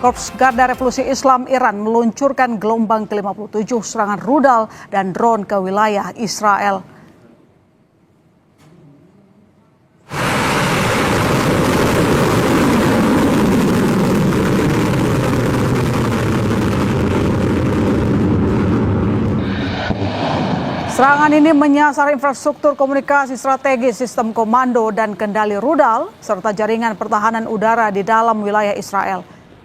Korps Garda Revolusi Islam Iran meluncurkan gelombang ke-57 serangan rudal dan drone ke wilayah Israel. Serangan ini menyasar infrastruktur komunikasi strategis, sistem komando dan kendali rudal, serta jaringan pertahanan udara di dalam wilayah Israel.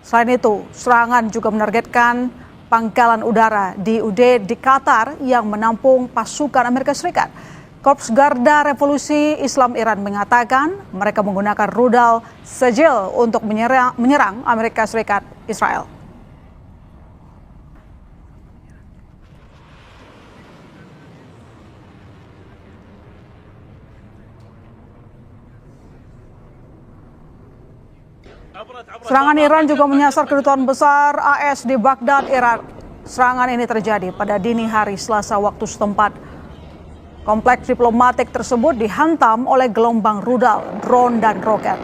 Selain itu, serangan juga menargetkan pangkalan udara di UD di Qatar yang menampung pasukan Amerika Serikat. Korps Garda Revolusi Islam Iran mengatakan mereka menggunakan rudal Sejil untuk menyerang Amerika Serikat Israel. Serangan Iran juga menyasar kedutaan besar AS di Baghdad, Irak. Serangan ini terjadi pada dini hari Selasa waktu setempat. Kompleks diplomatik tersebut dihantam oleh gelombang rudal, drone, dan roket.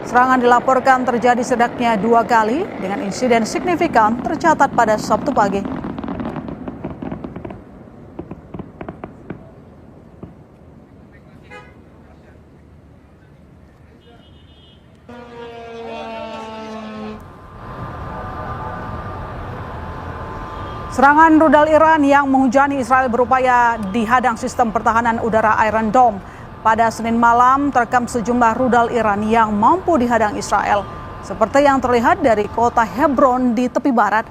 Serangan dilaporkan terjadi setidaknya 2 kali dengan insiden signifikan tercatat pada Sabtu pagi. Serangan rudal Iran yang menghujani Israel berupaya dihadang sistem pertahanan udara Iron Dome. Pada Senin malam terekam sejumlah rudal Iran yang mampu dihadang Israel. Seperti yang terlihat dari kota Hebron di tepi barat,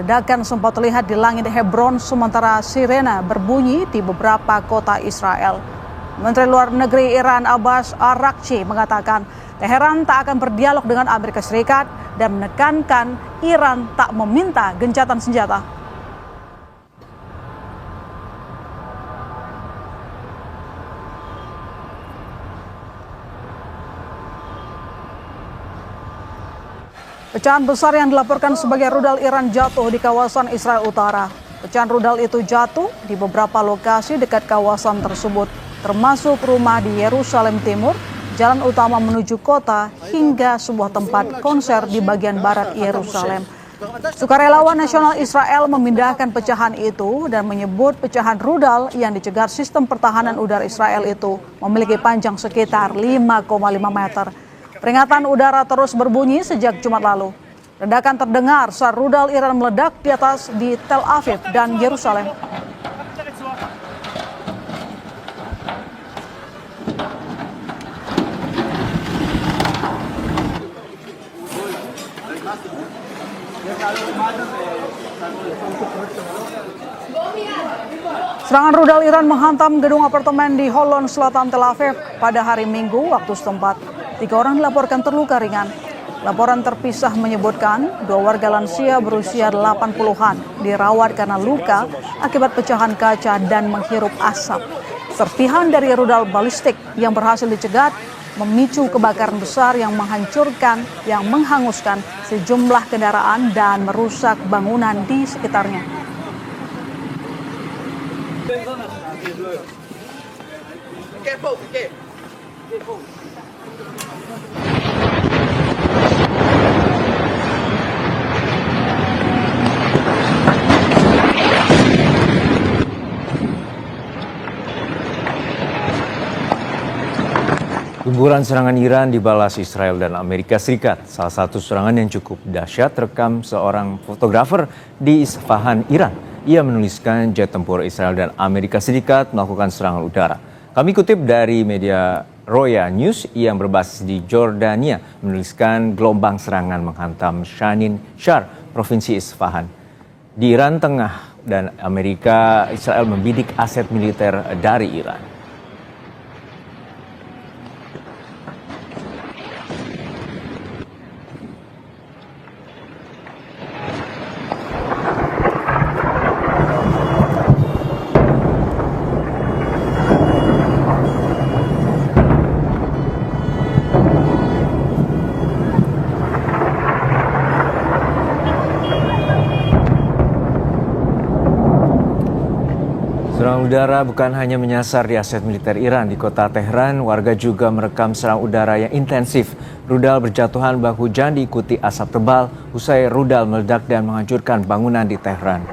ledakan sempat terlihat di langit Hebron sementara sirena berbunyi di beberapa kota Israel. Menteri Luar Negeri Iran Abbas Araghchi mengatakan Teheran tak akan berdialog dengan Amerika Serikat dan menekankan Iran tak meminta gencatan senjata. Pecahan besar yang dilaporkan sebagai rudal Iran jatuh di kawasan Israel Utara. Pecahan rudal itu jatuh di beberapa lokasi dekat kawasan tersebut, termasuk rumah di Yerusalem Timur, jalan utama menuju kota, hingga sebuah tempat konser di bagian barat Yerusalem. Sukarelawan Nasional Israel memindahkan pecahan itu dan menyebut pecahan rudal yang dicegat sistem pertahanan udara Israel itu memiliki panjang sekitar 5,5 meter. Peringatan udara terus berbunyi sejak Jumat lalu. Ledakan terdengar saat rudal Iran meledak di atas di Tel Aviv dan Yerusalem. Serangan rudal Iran menghantam gedung apartemen di Holon Selatan Tel Aviv pada hari Minggu waktu setempat. 3 orang dilaporkan terluka ringan. Laporan terpisah menyebutkan 2 warga lansia berusia 80-an dirawat karena luka akibat pecahan kaca dan menghirup asap. Serpihan dari rudal balistik yang berhasil dicegat memicu kebakaran besar yang menghanguskan sejumlah kendaraan dan merusak bangunan di sekitarnya. Guguran serangan Iran dibalas Israel dan Amerika Serikat. Salah satu serangan yang cukup dahsyat terekam seorang fotografer di Isfahan, Iran. Ia menuliskan jet tempur Israel dan Amerika Serikat melakukan serangan udara. Kami kutip dari media Roya News yang berbasis di Jordania menuliskan gelombang serangan menghantam Shanin Shar, provinsi Isfahan. Di Iran Tengah dan Amerika, Israel membidik aset militer dari Iran. Serangan Perang udara bukan hanya menyasar di aset militer Iran. Di kota Tehran, warga juga merekam serang udara yang intensif. Rudal berjatuhan bak hujan diikuti asap tebal usai rudal meledak dan menghancurkan bangunan di Tehran.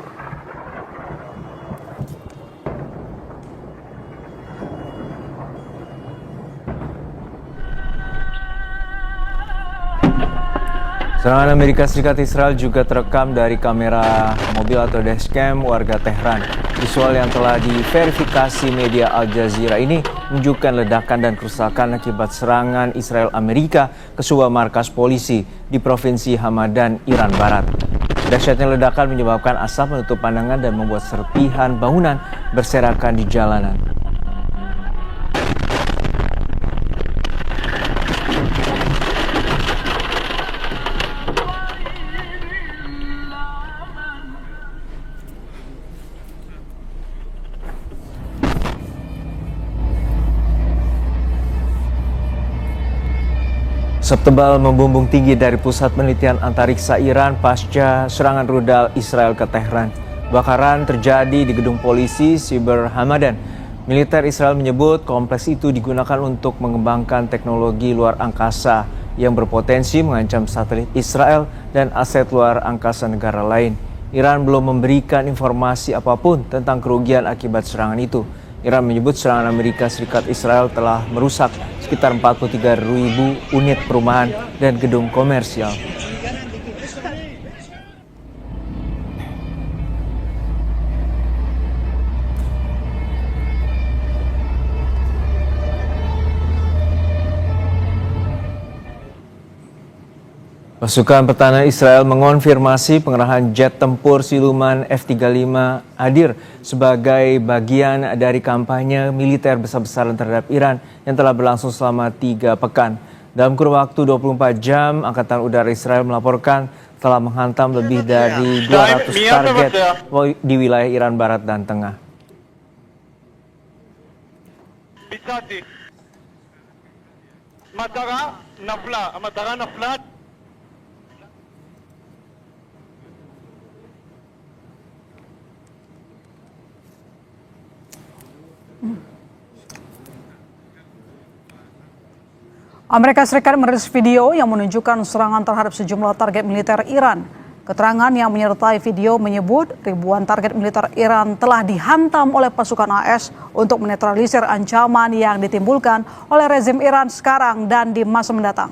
Serangan Amerika Serikat Israel juga terekam dari kamera mobil atau dashcam warga Tehran. Visual yang telah diverifikasi media Al Jazeera ini menunjukkan ledakan dan kerusakan akibat serangan Israel Amerika ke sebuah markas polisi di Provinsi Hamadan, Iran Barat. Dahsyatnya ledakan menyebabkan asap menutup pandangan dan membuat serpihan bangunan berserakan di jalanan. Asap tebal membumbung tinggi dari Pusat Penelitian Antariksa Iran pasca serangan rudal Israel ke Tehran. Kebakaran terjadi di gedung polisi Siber Hamadan. Militer Israel menyebut kompleks itu digunakan untuk mengembangkan teknologi luar angkasa yang berpotensi mengancam satelit Israel dan aset luar angkasa negara lain. Iran belum memberikan informasi apapun tentang kerugian akibat serangan itu. Iran menyebut serangan Amerika Serikat Israel telah merusak sekitar 43.000 unit perumahan dan gedung komersial. Pasukan pertahanan Israel mengonfirmasi pengerahan jet tempur siluman F-35 Hadir sebagai bagian dari kampanye militer besar-besaran terhadap Iran yang telah berlangsung selama 3 pekan. Dalam kurun waktu 24 jam, Angkatan Udara Israel melaporkan telah menghantam lebih dari 200 target di wilayah Iran Barat dan Tengah. Amerika Serikat merilis video yang menunjukkan serangan terhadap sejumlah target militer Iran. Keterangan yang menyertai video menyebut ribuan target militer Iran telah dihantam oleh pasukan AS untuk menetralisir ancaman yang ditimbulkan oleh rezim Iran sekarang dan di masa mendatang.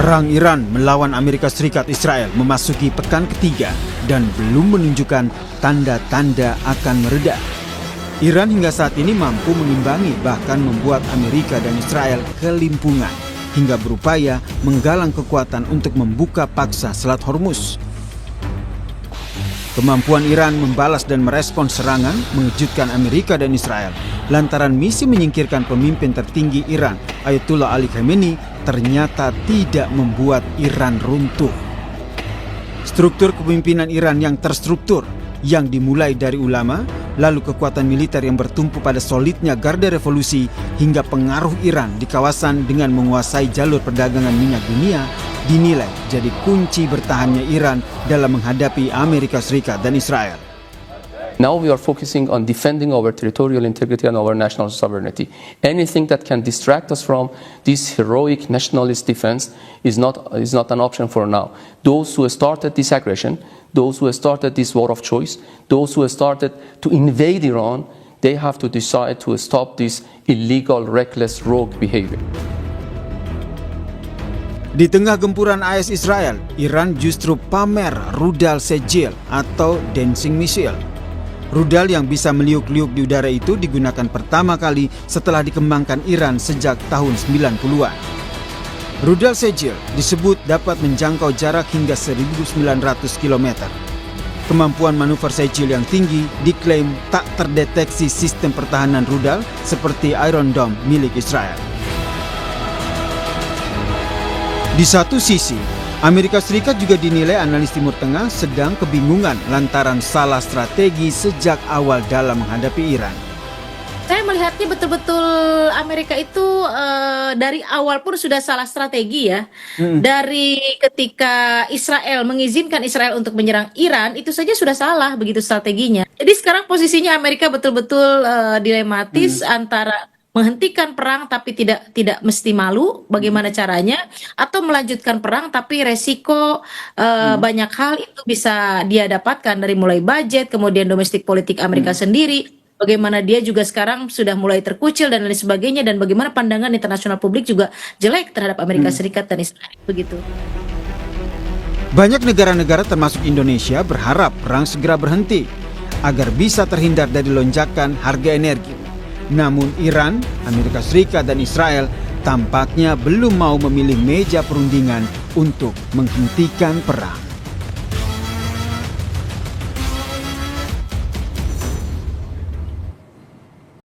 Perang Iran melawan Amerika Serikat Israel memasuki pekan ketiga dan belum menunjukkan tanda-tanda akan mereda. Iran hingga saat ini mampu mengimbangi bahkan membuat Amerika dan Israel kelimpungan hingga berupaya menggalang kekuatan untuk membuka paksa Selat Hormuz. Kemampuan Iran membalas dan merespons serangan mengejutkan Amerika dan Israel lantaran misi menyingkirkan pemimpin tertinggi Iran, Ayatollah Ali Khamenei, ternyata tidak membuat Iran runtuh. Struktur kepemimpinan Iran yang terstruktur, yang dimulai dari ulama, lalu kekuatan militer yang bertumpu pada solidnya garda revolusi, hingga pengaruh Iran di kawasan dengan menguasai jalur perdagangan minyak dunia, dinilai jadi kunci bertahannya Iran dalam menghadapi Amerika Serikat dan Israel. Now we are focusing on defending our territorial integrity and our national sovereignty. Anything that can distract us from this heroic nationalist defense is not an option for now. Those who started this aggression, those who started this war of choice, those who started to invade Iran, they have to decide to stop this illegal, reckless, rogue behavior. Di tengah gempuran AS Israel, Iran justru pamer rudal Sejil atau dancing missile. Rudal yang bisa meliuk-liuk di udara itu digunakan pertama kali setelah dikembangkan Iran sejak tahun 90-an. Rudal Sejil disebut dapat menjangkau jarak hingga 1.900 km. Kemampuan manuver Sejil yang tinggi diklaim tak terdeteksi sistem pertahanan rudal seperti Iron Dome milik Israel. Di satu sisi, Amerika Serikat juga dinilai analis Timur Tengah sedang kebingungan lantaran salah strategi sejak awal dalam menghadapi Iran. Saya melihatnya betul-betul Amerika itu dari awal pun sudah salah strategi ya. Dari ketika Israel mengizinkan Israel untuk menyerang Iran, itu saja sudah salah begitu strateginya. Jadi sekarang posisinya Amerika betul-betul dilematis antara menghentikan perang tapi tidak mesti malu bagaimana caranya, atau melanjutkan perang tapi resiko banyak hal itu bisa dia dapatkan, dari mulai budget, kemudian domestik politik Amerika sendiri, bagaimana dia juga sekarang sudah mulai terkucil dan lain sebagainya, dan bagaimana pandangan internasional publik juga jelek terhadap Amerika Serikat dan Israel begitu. Banyak negara-negara termasuk Indonesia berharap perang segera berhenti agar bisa terhindar dari lonjakan harga energi. Namun Iran, Amerika Serikat, dan Israel tampaknya belum mau memilih meja perundingan untuk menghentikan perang.